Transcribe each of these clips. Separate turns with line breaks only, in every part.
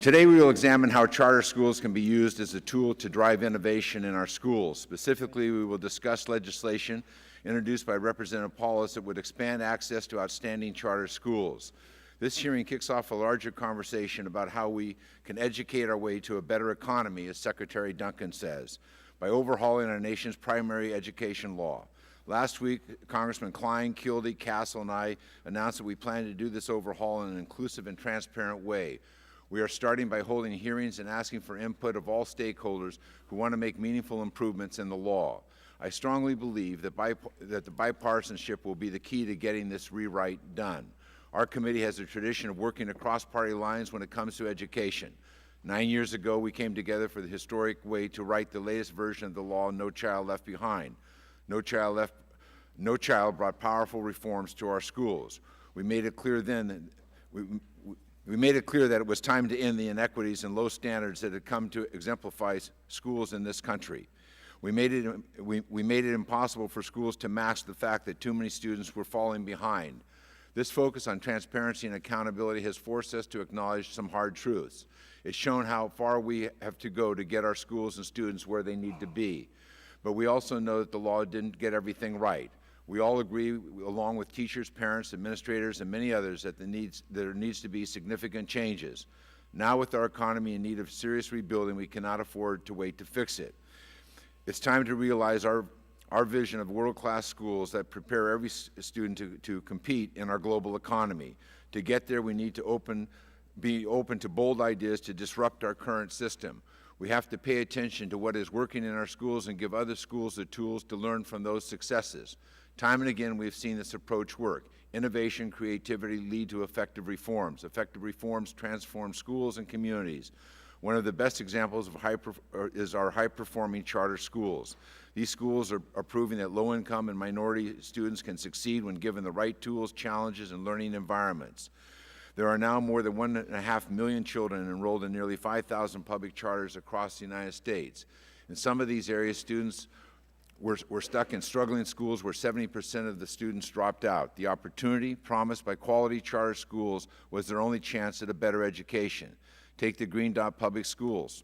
Today we will examine how charter schools can be used as a tool to drive innovation in our schools. Specifically, we will discuss legislation introduced by Representative Paulus that would expand access to outstanding charter schools. This hearing kicks off a larger conversation about how we can educate our way to a better economy, as Secretary Duncan says, by overhauling our nation's primary education law. Last week, Congressman Klein, Kildee, Castle, and I announced that we plan to do this overhaul in an inclusive and transparent way. We are starting by holding hearings and asking for input of all stakeholders who want to make meaningful improvements in the law. I strongly believe that the bipartisanship will be the key to getting this rewrite done. Our committee has a tradition of working across party lines when it comes to education. 9 years ago, we came together for the historic way to write the latest version of the law, No Child Left Behind. No Child brought powerful reforms to our schools. We made it clear then we made it clear that it was time to end the inequities and low standards that had come to exemplify schools in this country. We made it impossible for schools to mask the fact that too many students were falling behind. This focus on transparency and accountability has forced us to acknowledge some hard truths. It's shown how far we have to go to get our schools and students where they need to be. But we also know that the law didn't get everything right. We all agree, along with teachers, parents, administrators, and many others, that there needs to be significant changes. Now, with our economy in need of serious rebuilding, we cannot afford to wait to fix it. It's time to realize our vision of world-class schools that prepare every student to compete in our global economy. To get there, we need to be open to bold ideas to disrupt our current system. We have to pay attention to what is working in our schools and give other schools the tools to learn from those successes. Time and again, we've seen this approach work. Innovation, creativity lead to effective reforms. Effective reforms transform schools and communities. One of the best examples is our high-performing charter schools. These schools are proving that low-income and minority students can succeed when given the right tools, challenges, and learning environments. There are now more than 1.5 million children enrolled in nearly 5,000 public charters across the United States. In some of these areas, students were stuck in struggling schools where 70% of the students dropped out. The opportunity promised by quality charter schools was their only chance at a better education. Take the Green Dot Public Schools.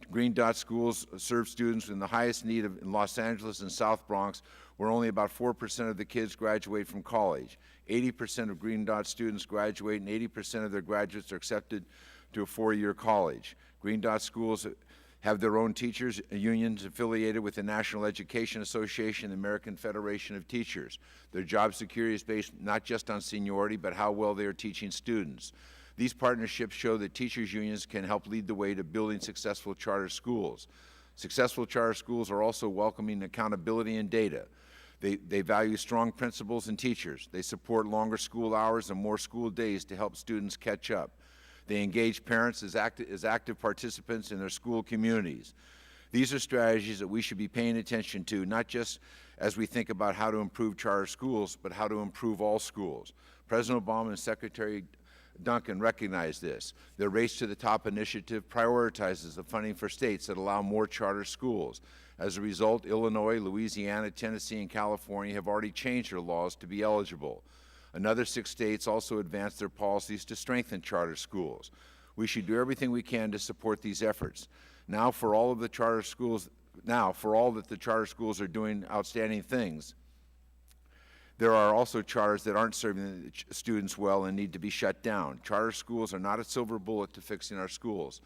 Green Dot schools serve students in the highest need in Los Angeles and South Bronx, where only about 4% of the kids graduate from college. 80% of Green Dot students graduate, and 80% of their graduates are accepted to a four-year college. Green Dot schools have their own teachers unions affiliated with the National Education Association and the American Federation of Teachers. Their job security is based not just on seniority, but how well they are teaching students. These partnerships show that teachers' unions can help lead the way to building successful charter schools. Successful charter schools are also welcoming accountability and data. They value strong principals and teachers. They support longer school hours and more school days to help students catch up. They engage parents as active participants in their school communities. These are strategies that we should be paying attention to, not just as we think about how to improve charter schools, but how to improve all schools. President Obama and Secretary Duncan recognize this. Their Race to the Top initiative prioritizes the funding for states that allow more charter schools. As a result, Illinois, Louisiana, Tennessee, and California have already changed their laws to be eligible. Another 6 states also advanced their policies to strengthen charter schools. We should do everything we can to support these efforts. Now, for all that the charter schools are doing outstanding things, there are also charters that aren't serving the students well and need to be shut down. Charter schools are not a silver bullet to fixing our schools.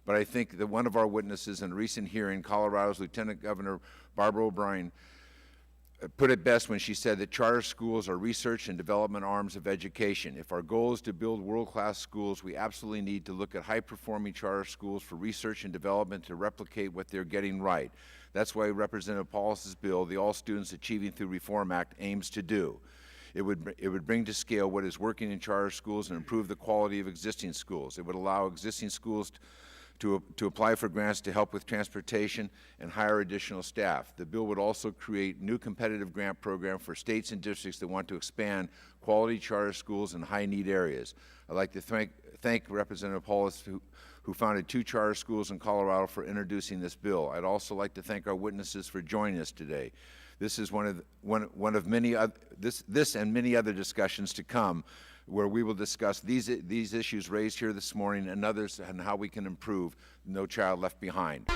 But I think that one of our witnesses in a recent hearing, Colorado's Lieutenant Governor Barbara O'Brien, put it best when she said that charter schools are research and development arms of education. If our goal is to build world-class schools, we absolutely need to look at high-performing charter schools for research and development to replicate what they're getting right. That's why Representative Paulus's bill, the All Students Achieving Through Reform Act, aims to do. It would bring to scale what is working in charter schools and improve the quality of existing schools. It would allow existing schools to apply for grants to help with transportation and hire additional staff. The bill would also create new competitive grant program for states and districts that want to expand quality charter schools in high-need areas. I'd like to thank Representative Paulus, who founded 2 charter schools in Colorado, for introducing this bill. I'd also like to thank our witnesses for joining us today. This is one of many this and many other discussions to come where we will discuss these issues raised here this morning and others and how we can improve No Child Left Behind.